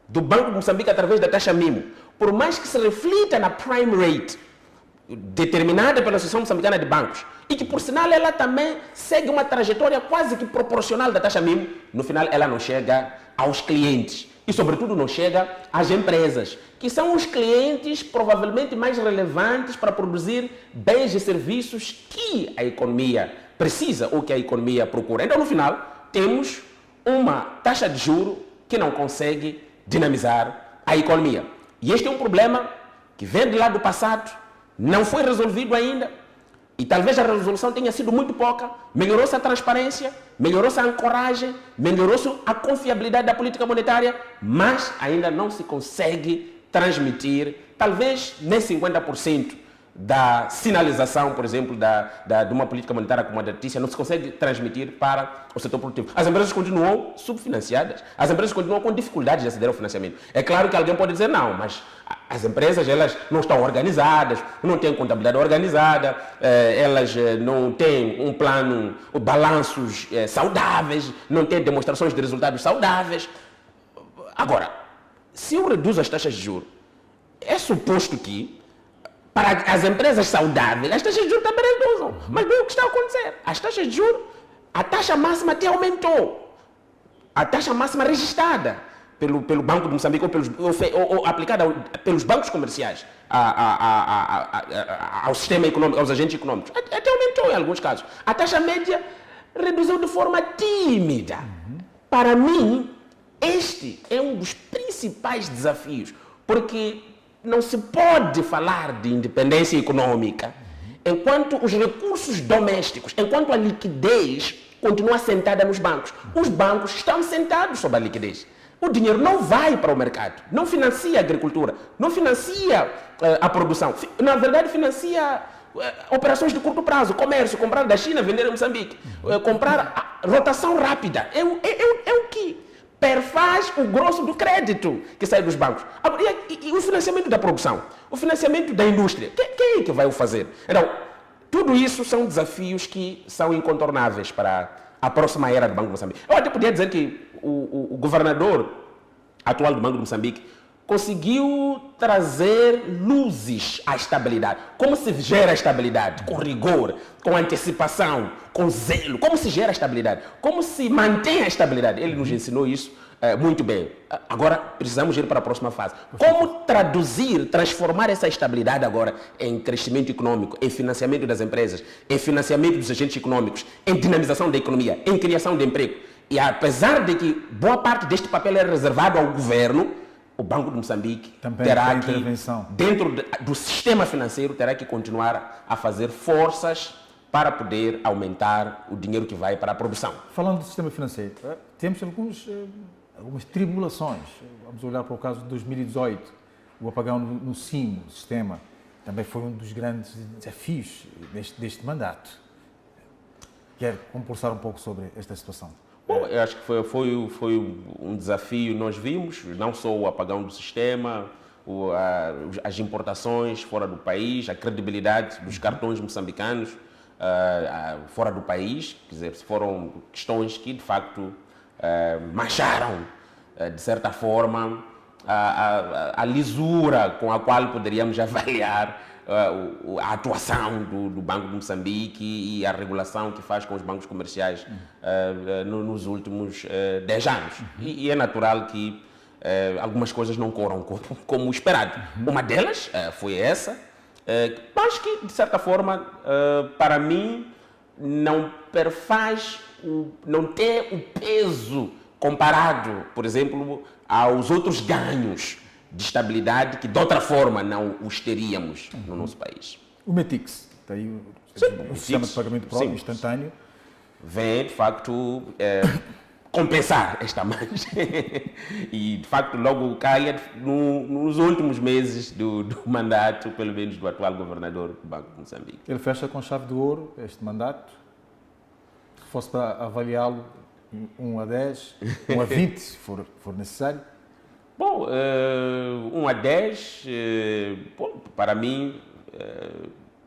do Banco de Moçambique através da taxa mínima, por mais que se reflita na prime rate determinada pela Associação Moçambicana de Bancos, e que, por sinal, ela também segue uma trajetória quase que proporcional da taxa mínima, no final ela não chega aos clientes e, sobretudo, não chega às empresas, que são os clientes provavelmente mais relevantes para produzir bens e serviços que a economia precisa ou que a economia procura. Então, no final, temos uma taxa de juro que não consegue dinamizar a economia. E este é um problema que vem de lá do passado, não foi resolvido ainda, e talvez a resolução tenha sido muito pouca. Melhorou-se a transparência, melhorou-se a ancoragem, melhorou-se a confiabilidade da política monetária, mas ainda não se consegue transmitir, talvez nem 50% da sinalização, por exemplo, de uma política monetária acomodatícia, não se consegue transmitir para o setor produtivo. As empresas continuam subfinanciadas, as empresas continuam com dificuldades de aceder ao financiamento. É claro que alguém pode dizer, não, mas as empresas elas não estão organizadas, não têm contabilidade organizada, elas não têm um plano, balanços saudáveis, não têm demonstrações de resultados saudáveis. Agora, se eu reduzo as taxas de juros, é suposto que para as empresas saudáveis, as taxas de juros também reduzam. Mas bem, o que está a acontecer? As taxas de juros, a taxa máxima até aumentou. A taxa máxima registrada pelo Banco de Moçambique ou aplicada pelos bancos comerciais ao sistema econômico, aos agentes econômicos, até aumentou em alguns casos. A taxa média reduziu de forma tímida. Para mim, este é um dos principais desafios, porque não se pode falar de independência econômica enquanto os recursos domésticos, enquanto a liquidez continua sentada nos bancos. Os bancos estão sentados sobre a liquidez. O dinheiro não vai para o mercado, não financia a agricultura, não financia a produção. Na verdade, financia operações de curto prazo, comércio, comprar da China, vender em Moçambique, comprar rotação rápida. É o que perfaz o grosso do crédito que sai dos bancos. E o financiamento da produção, o financiamento da indústria, quem é que vai o fazer? Então, tudo isso são desafios que são incontornáveis para a próxima era do Banco de Moçambique. Eu até podia dizer que o governador atual do Banco de Moçambique conseguiu trazer luzes à estabilidade. Como se gera a estabilidade? Com rigor, com antecipação, com zelo. Como se gera a estabilidade? Como se mantém a estabilidade? Ele nos ensinou isso muito bem. Agora precisamos ir para a próxima fase. Como transformar essa estabilidade agora em crescimento econômico, em financiamento das empresas, em financiamento dos agentes econômicos, em dinamização da economia, em criação de emprego. E apesar de que boa parte deste papel é reservado ao governo, o Banco de Moçambique também terá que, dentro do sistema financeiro, terá que continuar a fazer forças para poder aumentar o dinheiro que vai para a produção. Falando do sistema financeiro, temos algumas tribulações. Vamos olhar para o caso de 2018, o apagão no SIM, o sistema, também foi um dos grandes desafios deste mandato. Quer compulsar um pouco sobre esta situação? Bom, eu acho que foi um desafio. Nós vimos não só o apagão do sistema, as importações fora do país, a credibilidade dos cartões moçambicanos fora do país. Quer dizer, foram questões que, de facto, mancharam, de certa forma, a lisura com a qual poderíamos avaliar a atuação do Banco de Moçambique e a regulação que faz com os bancos comerciais nos últimos 10 anos. E é natural que algumas coisas não corram como esperado. Uma delas foi essa, mas que, de certa forma, para mim, não perfaz, não tem o peso comparado, por exemplo, aos outros ganhos de estabilidade que de outra forma não os teríamos no nosso país. O METIX, está aí o sistema de pagamento próprio instantâneo. Vem, de facto, compensar esta margem. E, de facto, logo calha nos últimos meses do mandato, pelo menos do atual governador do Banco de Moçambique. Ele fecha com chave de ouro este mandato. Se fosse para avaliá-lo 1 a 10, 1 a 20, se for necessário. Bom, 1 a 10, para mim,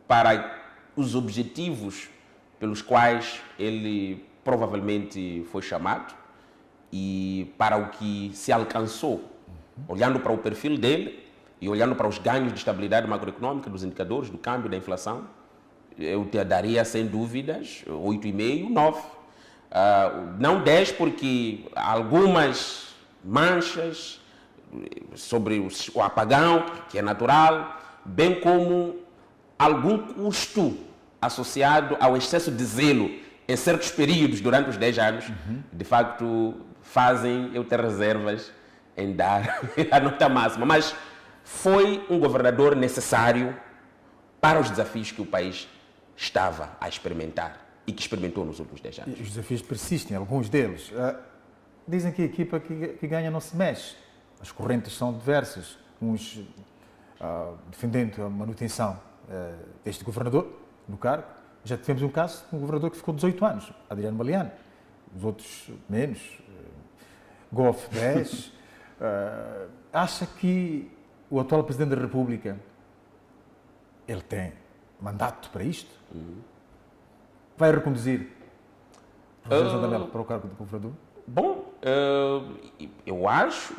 para os objetivos pelos quais ele provavelmente foi chamado e para o que se alcançou, olhando para o perfil dele e olhando para os ganhos de estabilidade macroeconômica, dos indicadores, do câmbio, da inflação, eu te daria, sem dúvidas, 8,5, 9. Não 10 porque algumas manchas sobre o apagão, que é natural, bem como algum custo associado ao excesso de zelo em certos períodos durante os 10 anos, de facto fazem eu ter reservas em dar a nota máxima. Mas foi um governador necessário para os desafios que o país estava a experimentar e que experimentou nos últimos 10 anos. E os desafios persistem, alguns deles. Dizem que a equipa que ganha não se mexe. As correntes são diversas, uns defendendo a manutenção deste governador no cargo. Já tivemos um caso de um governador que ficou 18 anos, Adriano Maliano. Os outros menos, Goff 10. Acha que o atual Presidente da República ele tem mandato para isto? Vai reconduzir Rogério Santana para o cargo de governador? Bom, eu acho,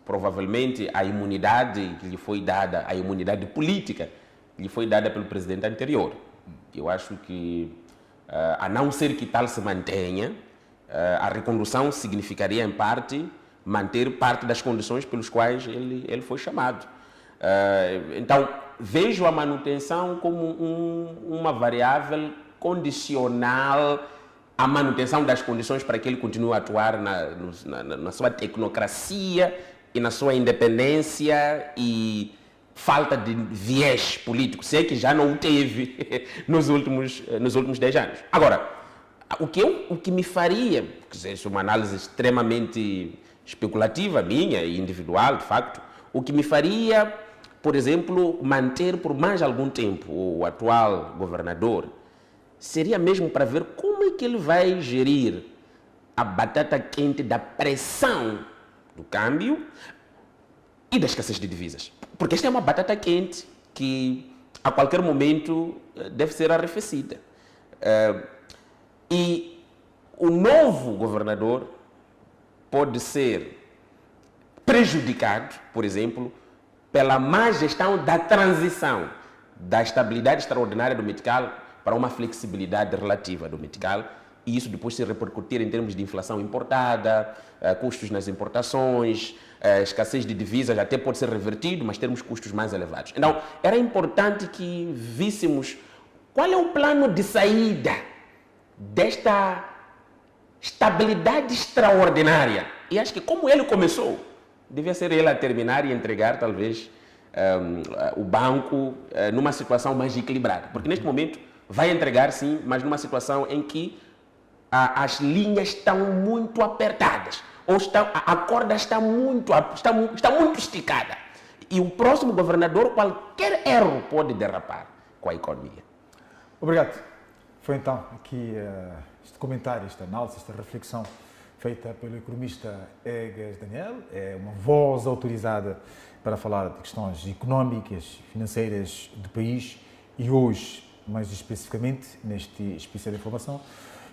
provavelmente a imunidade que lhe foi dada, a imunidade política que lhe foi dada pelo presidente anterior. Eu acho que, a não ser que tal se mantenha, a recondução significaria, em parte, manter parte das condições pelos quais ele foi chamado. Então, vejo a manutenção como uma variável condicional a manutenção das condições para que ele continue a atuar na sua tecnocracia e na sua independência e falta de viés político, se é que já não o teve nos últimos 10 anos. Agora, o que me faria, quer dizer, isso é uma análise extremamente especulativa minha e individual, de facto, o que me faria, por exemplo, manter por mais algum tempo o atual governador, seria mesmo para ver como é que ele vai gerir a batata quente da pressão do câmbio e da escassez de divisas. Porque esta é uma batata quente que a qualquer momento deve ser arrefecida. E o novo governador pode ser prejudicado, por exemplo, pela má gestão da transição da estabilidade extraordinária do Metical para uma flexibilidade relativa do Metical, e isso depois se repercutir em termos de inflação importada, custos nas importações, escassez de divisas, até pode ser revertido, mas termos custos mais elevados. Então, era importante que víssemos qual é o plano de saída desta estabilidade extraordinária. E acho que como ele começou, devia ser ele a terminar e entregar, talvez, o banco numa situação mais equilibrada. Porque neste momento vai entregar, sim, mas numa situação em que as linhas estão muito apertadas, ou a corda está muito esticada. E o próximo governador, qualquer erro pode derrapar com a economia. Obrigado. Foi então aqui este comentário, esta análise, esta reflexão feita pelo economista Egas Daniel. É uma voz autorizada para falar de questões económicas, financeiras do país e hoje, mais especificamente, neste especial de informação,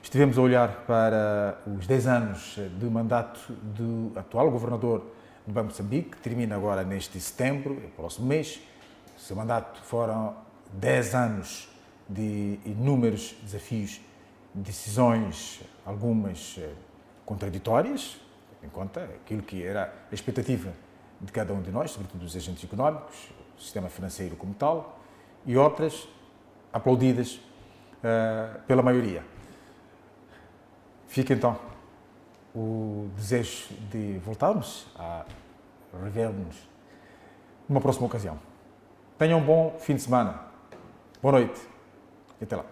estivemos a olhar para os 10 anos de mandato do atual governador do Banco de Moçambique, que termina agora neste setembro, próximo mês. O seu mandato foram 10 anos de inúmeros desafios, decisões, algumas contraditórias, em conta aquilo que era a expectativa de cada um de nós, sobretudo dos agentes económicos, o sistema financeiro como tal, e outras aplaudidas pela maioria. Fica então o desejo de voltarmos a rever-nos numa próxima ocasião. Tenham um bom fim de semana. Boa noite e até lá.